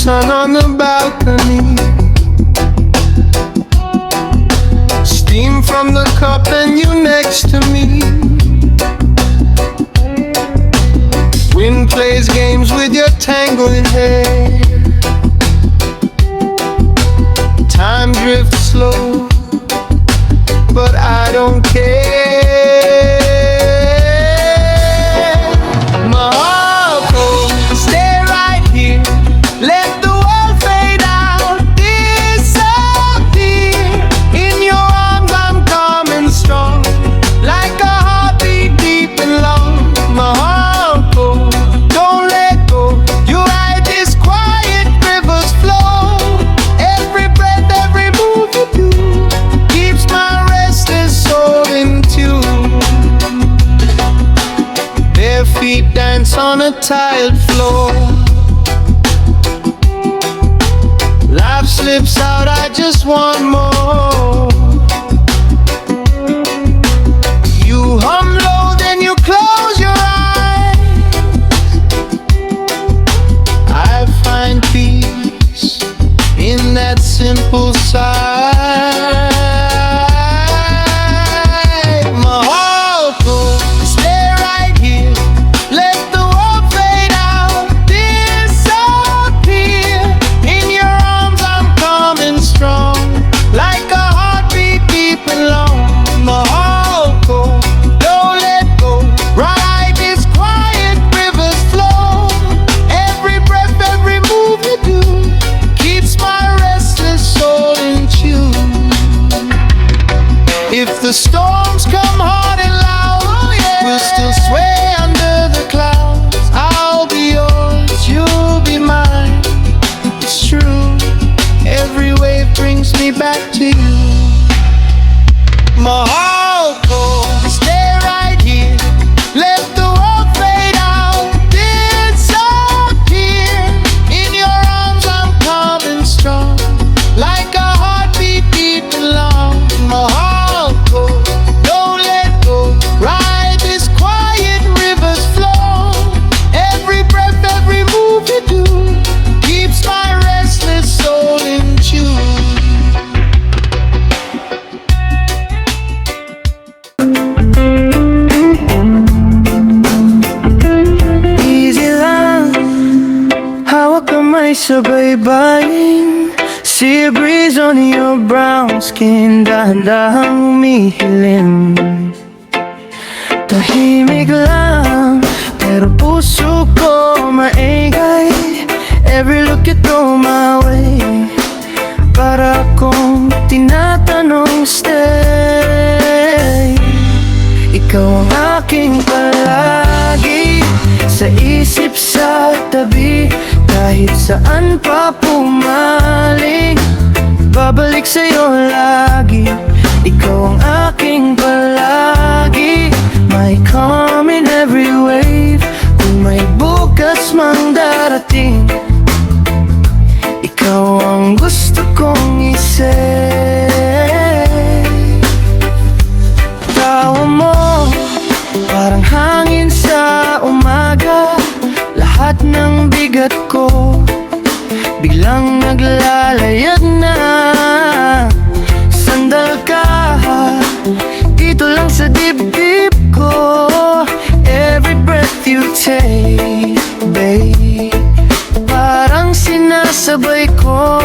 sun on the balcony. Steam from the cup and you next to me. Wind plays games with your tangled hair. Time drifts slow, but I don't care. My heart goes, stay right here. Let the world fade out, disappear. In your arms I'm calm and strong, like a heartbeat deep and long. My heart goes, don't let go. You ride this quiet river's flow. Every breath, every move you do keeps my restless soul in tune. Bare feet dance on a tiled floor. Life slips out, I just want more. You hum low, then you close your eyes. I find peace in that simple sigh. My heart goes, stay right here. Let the world fade out, disappear. In your arms I'm calm and strong, like a heartbeat deep and long. My heart goes, don't let go. Ride this quiet river's flow. Every breath, every move you do keeps my restless soul in tune. If the storms come hard and loud, we'll still sway under the clouds. I'll be yours, you'll be mine. It's true, every wave brings me back to you. My heart goes, stay right here. Let the world fade out, disappear. In your arms I'm calm and strong, like a heartbeat deep and long. My heart goes, don't let go. Ride this quiet river's flow. Every breath, every move you do keeps my restless soul in tune. Easy lang, hawak kamay sa baybayin. See a breeze on your brown skin, dahan-dahang umihilim. Tahimik lang, pero puso ko maingay. Every look you throw my way, para akong tinatanong stay. Ikaw ang aking palagi, sa isip, sa tabi. Kahit saan pa pumaling, babalik sa'yo lagi. Ikaw ang aking palagi, may calm in every wave. Kung may bukas mang darating, ikaw ang gusto kong i-say. Tawa mo, parang hangin sa umaga. Lahat ng bigat ko biglang naglalayag na. Sandal ka dito lang sa dibdib ko. Every breath you take, babe, parang sinasabay ko.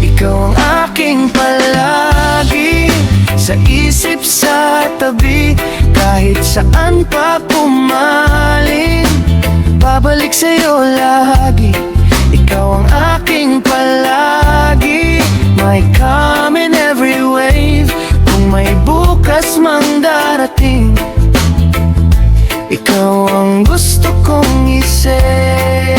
Ikaw ang aking palagi, sa isip, sa tabi. Kahit saan pa pumaling, babalik sa'yo lagi. Ikaw ang aking palagi, may calm in every wave. Kung may bukas mang darating, ikaw ang gusto kong i-say.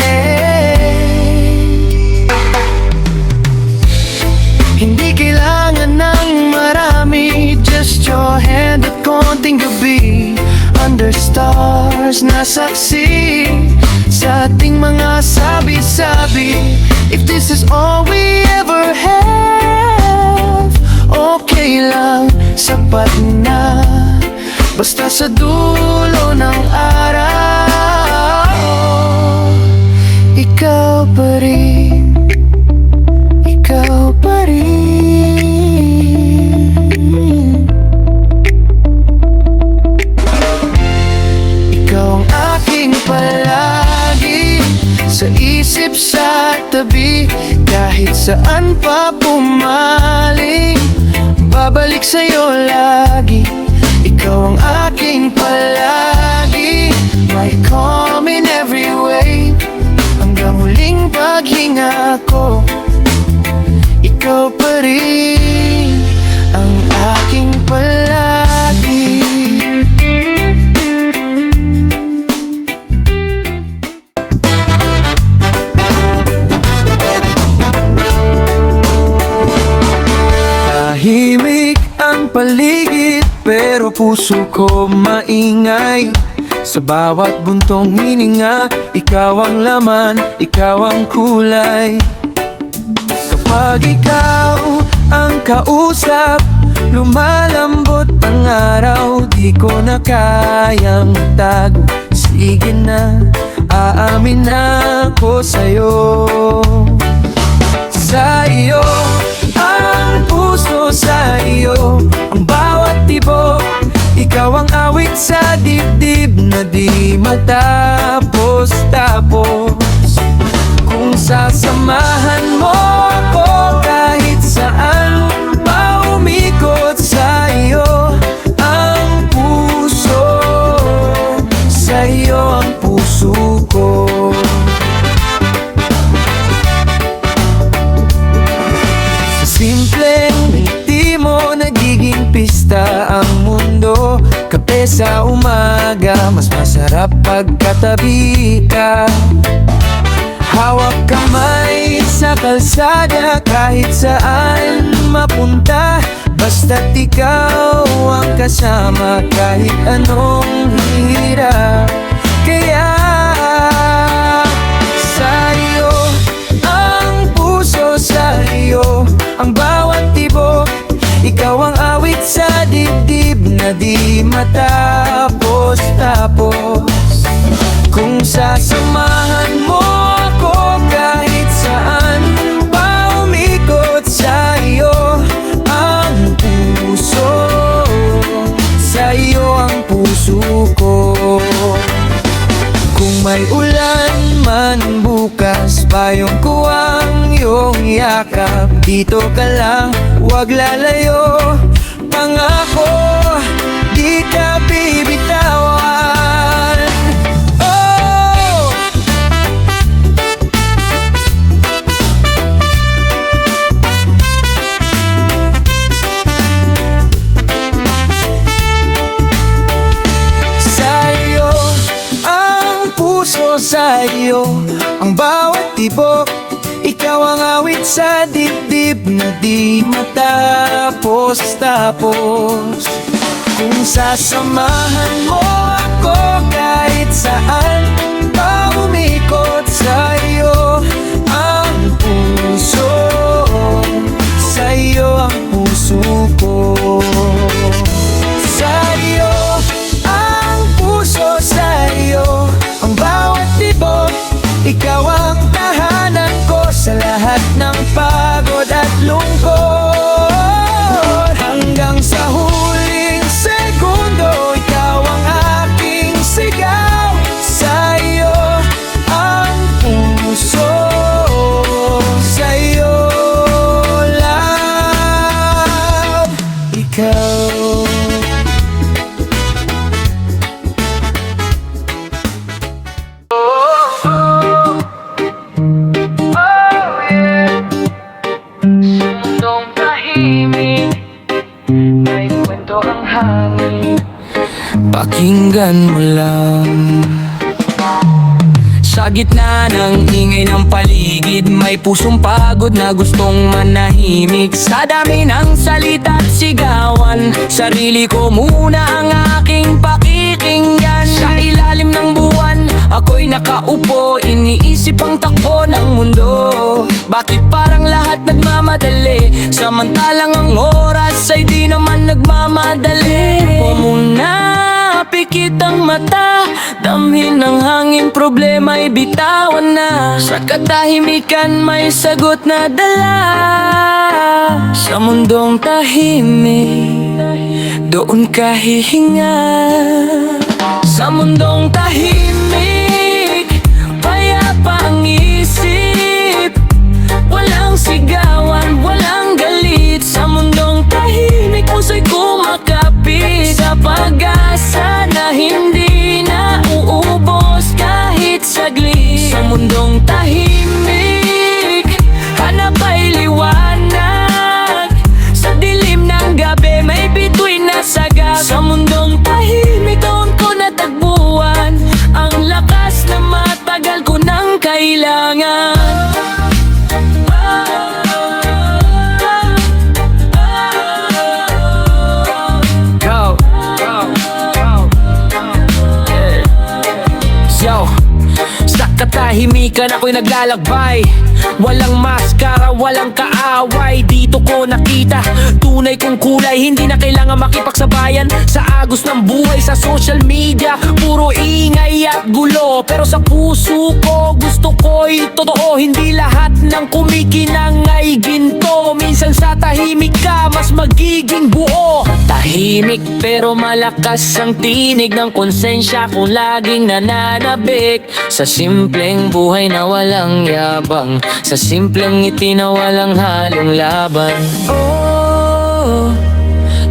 Hindi kailangan ng marami, just your hand at konting gabi. Under stars na saksi sa ating mga sabi-sabi. If this is all we ever have, okay lang, sapat na. Basta sa dulo ng araw, ikaw pa rin, ikaw pa rin. Ikaw ang aking palagi, sa isip, sa tabi. Kahit saan pa pumaling, babalik sa'yo lagi. Ikaw ang aking palagi, my calm in every way. Hanggang huling paghinga ko, ikaw pa rin ang aking palagi. Tahimik ang paligid, pero puso ko maingay. Sa bawat buntong hininga, ikaw ang laman, ikaw ang kulay. Kapag ikaw ang kausap, lumalambot ang araw. Di ko na kayang tago, sige na, aamin ako sa'yo. Sa iyo ang puso, sa iyo ang bawat tibok. Ikaw ang awit sa dibdib na di matapos-tapos. Kung sasamahan mo ako kahit saan pa umikot, sa iyo ang puso, sa iyo ang puso ko. Simpleng ngiti mo, nagiging pista ang mundo. Kape sa umaga, mas masarap pagkatabi ka. Hawak kamay sa kalsada, kahit saan mapunta. Basta't ikaw ang kasama, kahit anong hirap. Kaya sa'yo ang puso, sa'yo ang bawat tibok. Ikaw ang awit sa dibdib na di matapos-tapos. Kung sasamahan mo ako kahit saan pa umikot, sa iyo ang puso, sa iyo ang puso ko. Kung may ulan man bukas, payong ko ang iyong yakap. Dito ka lang, huwag lalayo. Pangako, di ka bibitawan. Oh! Sa'yo ang puso, sa'yo ang bawat tibok. Ikaw ang awit sa dibdib na di matapos-tapos. Kung sasamahan mo ako kahit saan pa umikot, sa iyo ang puso, sa iyo ang puso ko. Sa iyo ang puso, sa iyo ang bawat tibok. Ikaw ang tahanan ko sa lahat ng pagod at lungkot. Hanggang sa huling segundo, ikaw ang aking sigaw. Sa iyo ang puso, sa iyo love, ikaw. Pakinggan mo lang. Sa gitna ng ingay ng paligid, may pusong pagod na gustong manahimik. Sa dami ng salita at sigawan, sarili ko muna ang aking pakikinggan. Sa ilalim ng buwan, ako'y nakaupo, iniisip ang takbo ng mundo. Bakit parang lahat nagmamadali, samantalang ang oras ay di naman nagmamadali? Huwag mo na Mapikit ang mata, damhin ng hangin, problema'y bitawan na. Sa katahimikan may sagot na dala. Sa mundong tahimik, doon ka hihinga. Sa mundong tahimik, payapa ang isip. Walang sigawan, walang galit. Sa mundong tahimik, puso'y kumakapit sa pag-asa na hindi na uubos kahit saglit. Sa mundong tahimik, hanap ay liwanag. Sa dilim ng gabi, may bituin na sagab. Sa mundong tahimik, doon ko natagpuan ang lakas na matagal ko nang kailangan. Yo, sa katahimikan ako'y naglalakbay. Walang maskara, walang kaaway. Dito ko nakita tunay kong kulay. Hindi na kailangan makipagsabayan sa agos ng buhay. Sa social media, puro ingay at gulo. Pero sa puso ko, gusto ko'y totoo. Hindi lahat ng kumikinang ay ginto. Minsan sa tahimik ka, mas magiging buo. Tahimik pero malakas ang tinig ng konsensya kung laging nananabik. Sa simpleng buhay na walang yabang, sa simpleng ngiti na walang halong laban. Oh,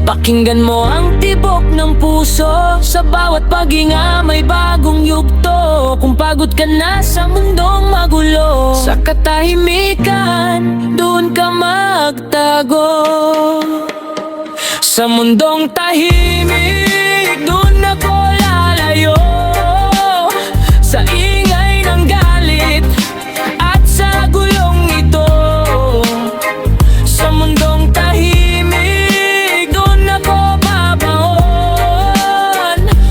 pakinggan mo ang tibok ng puso. Sa bawat paghinga may bagong yugto. Kung pagod ka na sa mundong magulo, sa katahimikan doon ka magtago. Sa mundong tahimik, doon ako lalayo. Sa ingay ng galit at sa gulong ito. Sa mundong tahimik, doon ako babaon.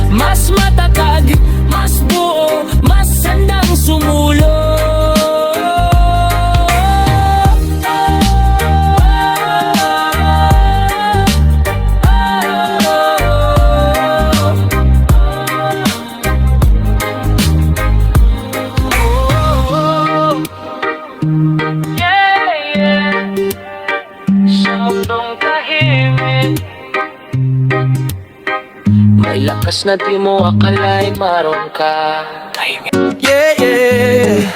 Mas matatag, mas buo, mas handang sumulo. May lakas na di mo akala'y maroon ka. Yeah, yeah.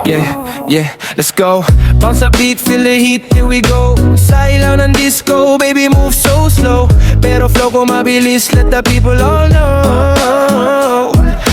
Yeah, yeah, let's go. Bounce up beat, feel the heat, here we go. Sa ilaw ng disco, baby move so slow. Pero flow ko mabilis, let the people all know.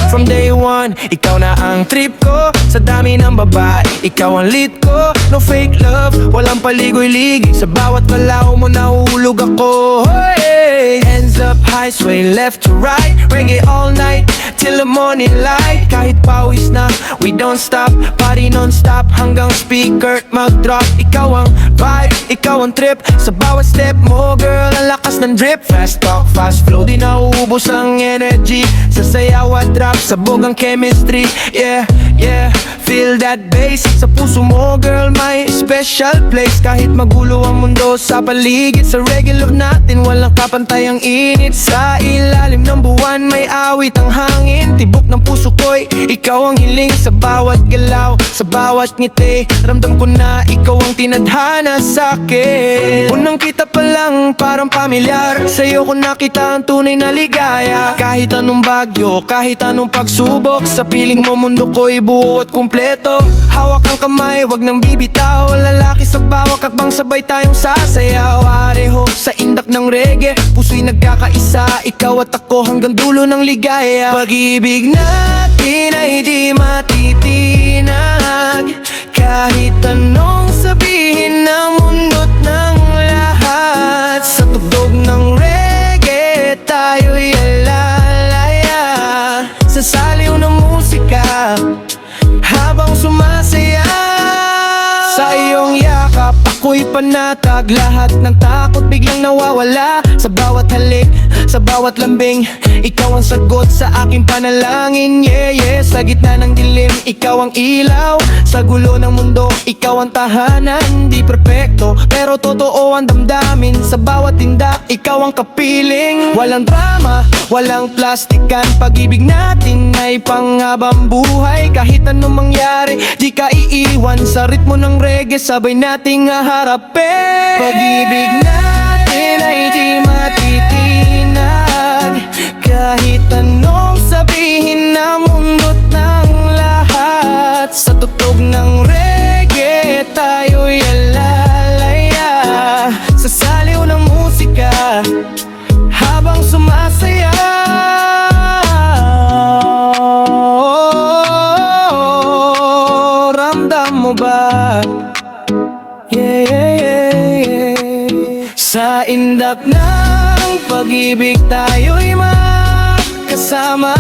From day one, ikaw na ang trip ko. Sa dami ng babae, ikaw ang lead ko. No fake love, walang paligoy-ligig. Sa bawat galaw mo nahulog ako. Hey! Hands up high, sway left to right. Reggae all night, till the morning light. Kahit pawis na, we don't stop. Party non-stop, hanggang speaker mag-drop. Ikaw ang vibe, ikaw ang trip. Sa bawat step mo, girl, ang lakas ng drip. Fast talk, fast flow, di nauubos ang energy. Sa sayaw at rap, sabog ang chemistry. Yeah, yeah, feel that bass. Sa puso mo, girl, may special place. Kahit magulo ang mundo sa paligid, sa reggae love natin, walang kapantay ang init. Sa ilalim ng buwan, may awit ang hangin. Tibok ng puso ko'y ikaw ang hiling. Sa bawat galaw, sa bawat ngiti, ramdam ko na ikaw ang tinadhana sa'kin. Unang kita pa lang, parang pamilyar. Sa'yo ko nakita ang tunay na ligaya. Kahit anong bagyo, kahit anong pagsubok, sa piling mo mundo ko'y buo at kumpleto. Hawak ang kamay, wag nang bibitaw. Lalaki sa bawat hakbang, sabay tayong sasayaw. Pareho sa indak ng reggae, puso'y nagkakaisa. Ikaw at ako hanggang dulo ng ligaya. Pag-ibig natin ay di matitinag. Kahit anong sabihin ng mundo't ng lahat. Sa tugtog ng reggae, tayo'y alalaya. Sa saliw ng musika, habang sumasaya. Sa iyong yakap, ako'y panatag. Lahat ng takot biglang nawawala. Sa bawat halik, sa bawat lambing. Ikaw ang sagot sa aking panalangin, yeah, yeah. Sa gitna ng dilim, ikaw ang ilaw. Sa gulo ng mundo, ikaw ang tahanan. Di perfecto, pero totoo ang damdamin. Sa bawat tinda, ikaw ang kapiling. Walang drama, walang plastikan. Pag-ibig natin ay panghabang buhay. Kahit anong mangyari, di ka iiwan. Sa ritmo ng reggae, sabay nating haharapin. Pag-ibig natin ay di matitinag. Kahit anong sabihin ng mundo't ng lahat. Sa tugtog ng reggae, tayo'y alalaya. Sa saliw ng musika, habang sumasaya. Ramdam mo ba? Yeah, yeah, yeah, yeah. Sa indak ng pag-ibig tayo'y magkasama.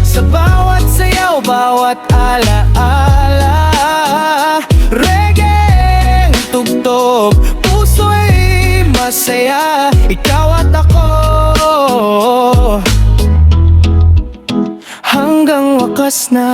Sa bawat sayaw, bawat alaala. Reggae ang tugtog, puso'y masaya. Ikaw at ako, hanggang wakas na.